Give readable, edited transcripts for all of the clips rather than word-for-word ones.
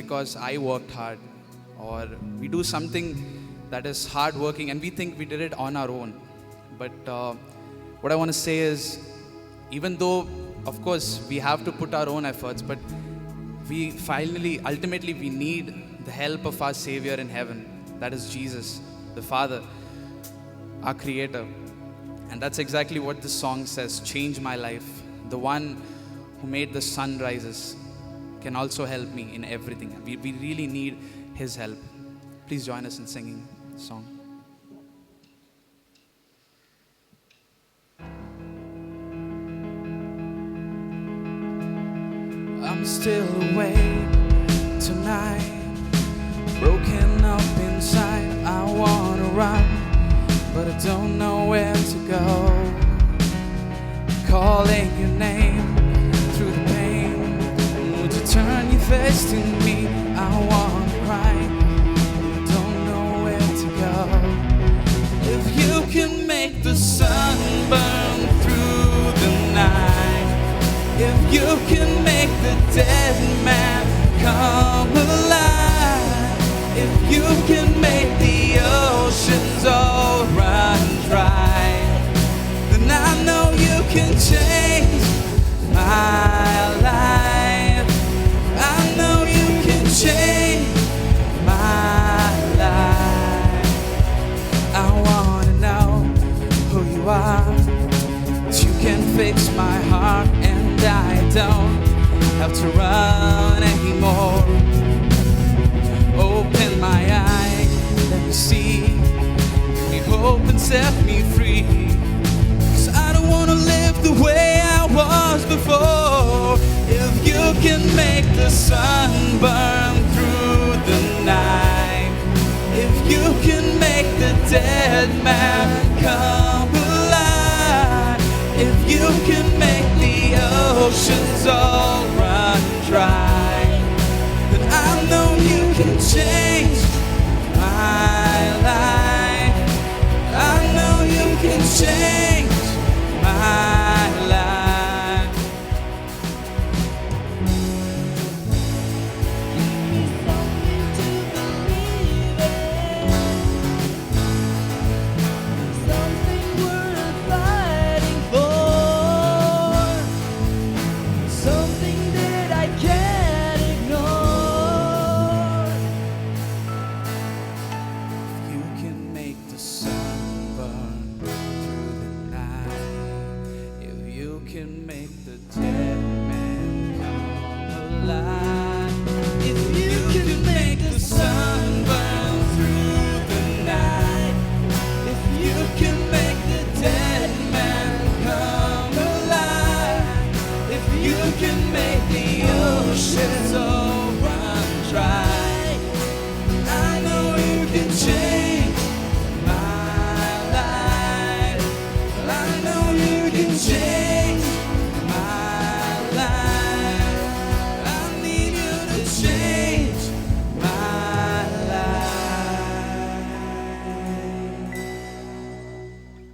because I worked hard, or we do something that is hard working and we think we did it on our own. But what I want to say is, even though, of course, we have to put our own efforts, but ultimately, we need the help of our Savior in heaven. That is Jesus, the Father, our Creator. And that's exactly what this song says: change my life. The one who made the sun rises can also help me in everything. We really need His help. Please join us in singing the song. I'm still awake tonight, broken up inside. I wanna run, but I don't know where to go. Calling your name through the pain. Would you turn your face to me? I wanna cry, but I don't know where to go. If you can make the sun burn through the night, if you can make the dead man come alive, if you can make the oceans all run dry, then I know you can change my life. I know you can change my life. I wanna know who you are, that you can fix my heart, and I don't have to run anymore. Open my eyes, let me see, give me hope and set me free. 'Cause I don't wanna live the way I was before. If you can make the sun burn through the night, if you can make the dead man come alive, if you can make the oceans all run dry, then I know you can change my life. I know you can change my life. Give me something to believe in, something worth fighting for, something that I can't ignore. You can make the sun burn through the night, if you can make the dead man come alive, if you can make the sun burn through the night, if you can make the dead man come alive, if you can make the oceans all run dry, I know you can change my life. I know you can change my life. I need you to change my life.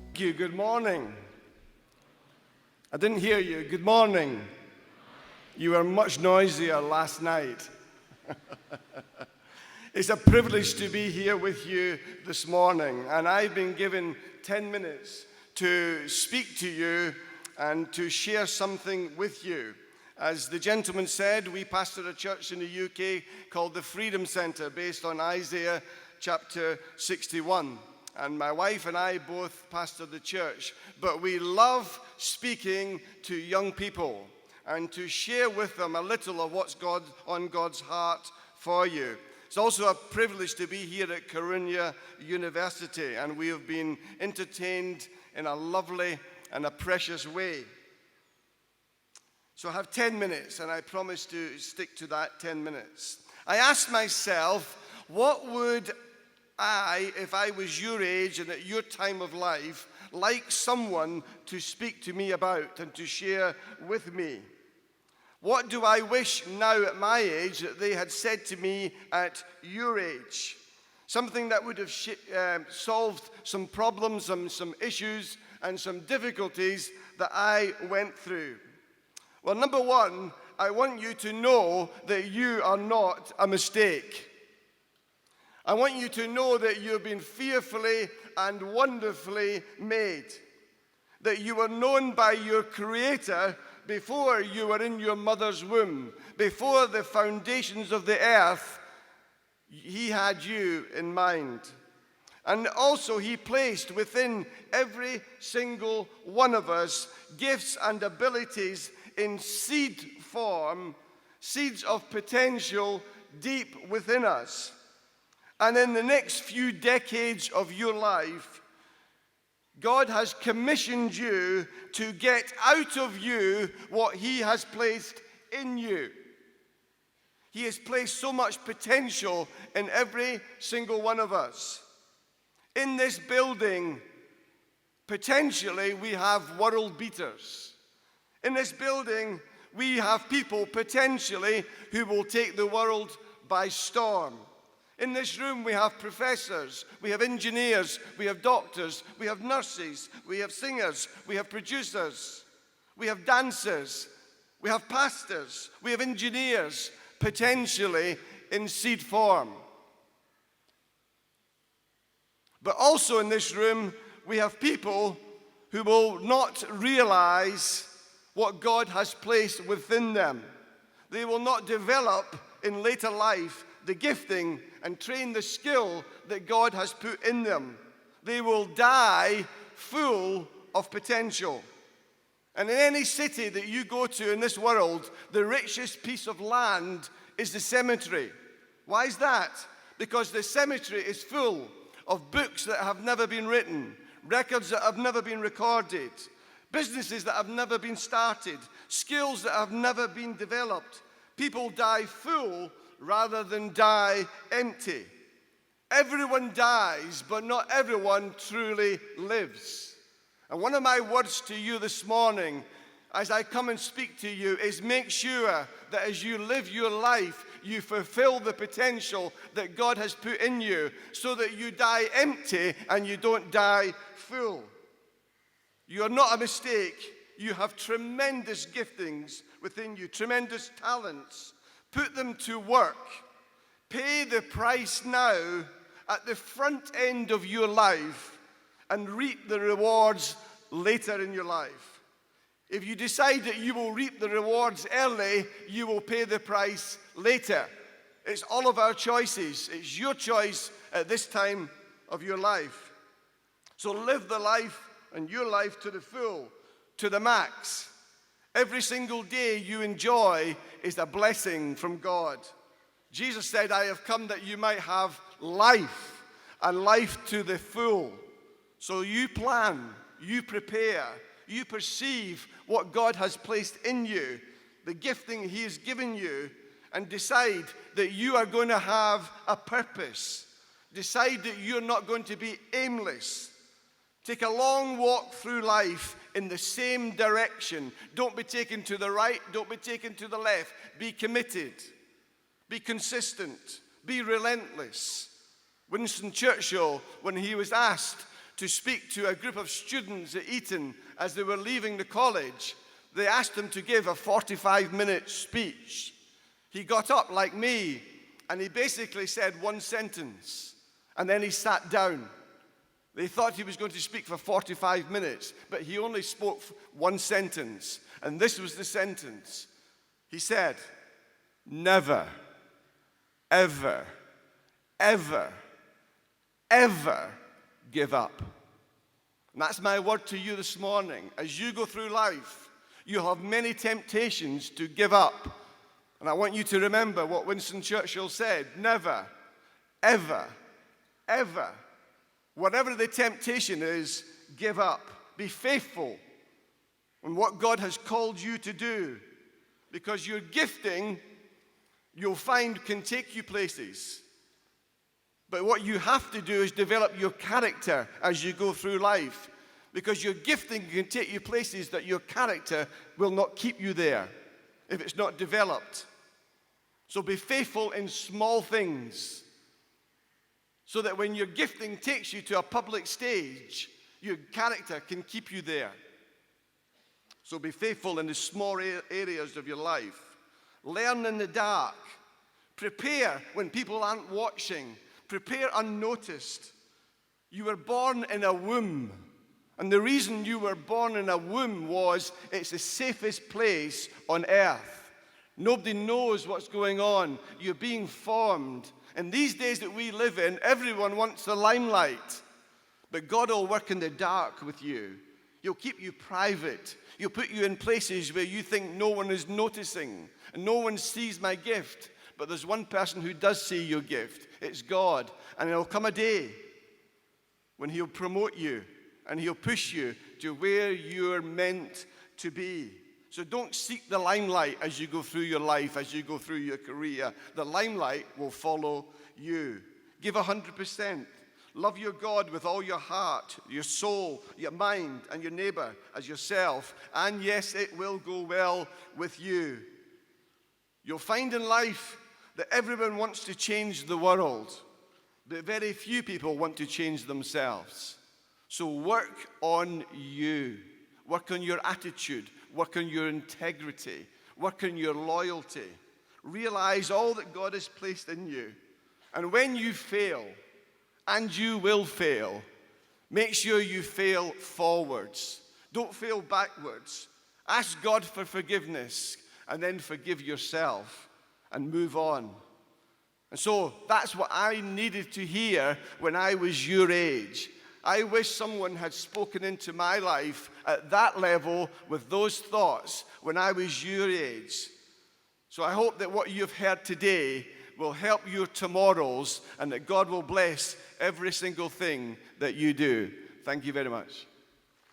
Thank you. Good morning. I didn't hear you. Good morning. You were much noisier last night. It's a privilege to be here with you this morning, and I've been given 10 minutes to speak to you and to share something with you. As the gentleman said, we pastor a church in the UK called the Freedom Centre, based on Isaiah chapter 61. And my wife and I both pastor the church, but we love speaking to young people and to share with them a little of what's on God's heart for you. It's also a privilege to be here at Karunya University, and we have been entertained in a lovely and a precious way. So I have 10 minutes, and I promise to stick to that 10 minutes. I asked myself, what would I, if I was your age and at your time of life, like someone to speak to me about and to share with me? What do I wish now at my age that they had said to me at your age? Something that would have solved some problems, some issues, and some difficulties that I went through. Well, number one, I want you to know that you are not a mistake. I want you to know that you've been fearfully and wonderfully made. That you were known by your Creator before you were in your mother's womb. Before the foundations of the earth, He had you in mind. And also He placed within every single one of us gifts and abilities in seed form, seeds of potential deep within us. And in the next few decades of your life, God has commissioned you to get out of you what He has placed in you. He has placed so much potential in every single one of us. In this building, potentially, we have world beaters. In this building, we have people potentially who will take the world by storm. In this room, we have professors, we have engineers, we have doctors, we have nurses, we have singers, we have producers, we have dancers, we have pastors, we have engineers, potentially in seed form. But also in this room, we have people who will not realize what God has placed within them. They will not develop in later life the gifting and train the skill that God has put in them. They will die full of potential. And in any city that you go to in this world, the richest piece of land is the cemetery. Why is that? Because the cemetery is full of books that have never been written, records that have never been recorded, businesses that have never been started, skills that have never been developed. People die full rather than die empty. Everyone dies, but not everyone truly lives. And one of my words to you this morning, as I come and speak to you, is make sure that as you live your life, you fulfill the potential that God has put in you, so that you die empty and you don't die full. You are not a mistake. You have tremendous giftings within you, tremendous talents. Put them to work. Pay the price now at the front end of your life and reap the rewards later in your life. If you decide that you will reap the rewards early, you will pay the price later. It's all of our choices. It's your choice at this time of your life. So live the life and your life to the full, to the max. Every single day you enjoy is a blessing from God. Jesus said, I have come that you might have life, and life to the full. So you plan, you prepare, you perceive what God has placed in you, the gifting He has given you, and decide that you are going to have a purpose. Decide that you're not going to be aimless. Take a long walk through life in the same direction. Don't be taken to the right, don't be taken to the left. Be committed. Be consistent. Be relentless. Winston Churchill, when he was asked to speak to a group of students at Eton as they were leaving the college, they asked him to give a 45-minute speech. He got up like me, and he basically said one sentence, and then he sat down. They thought he was going to speak for 45 minutes, but he only spoke one sentence, and this was the sentence. He said, never, ever, ever, ever give up. And that's my word to you this morning. As you go through life, you have many temptations to give up. And I want you to remember what Winston Churchill said, never, ever, ever, whatever the temptation is, give up. Be faithful in what God has called you to do. Because your gifting, you'll find, can take you places. But what you have to do is develop your character as you go through life. Because your gifting can take you places that your character will not keep you there if it's not developed. So be faithful in small things, so that when your gifting takes you to a public stage, your character can keep you there. So be faithful in the small areas of your life. Learn in the dark. Prepare when people aren't watching. Prepare unnoticed. You were born in a womb. And the reason you were born in a womb was it's the safest place on earth. Nobody knows what's going on. You're being formed. In these days that we live in, everyone wants the limelight. But God will work in the dark with you. He'll keep you private. He'll put you in places where you think no one is noticing. And no one sees my gift. But there's one person who does see your gift. It's God. And there'll come a day when He'll promote you. And He'll push you to where you're meant to be. So don't seek the limelight as you go through your life, as you go through your career. The limelight will follow you. Give 100%. Love your God with all your heart, your soul, your mind, and your neighbor as yourself. And yes, it will go well with you. You'll find in life that everyone wants to change the world, but very few people want to change themselves. So work on you. Work on your attitude. Work on your integrity. Work on your loyalty. Realize all that God has placed in you. And when you fail, and you will fail, make sure you fail forwards. Don't fail backwards. Ask God for forgiveness, and then forgive yourself, and move on. And so that's what I needed to hear when I was your age. I wish someone had spoken into my life at that level with those thoughts when I was your age. So I hope that what you've heard today will help your tomorrows and that God will bless every single thing that you do. Thank you very much.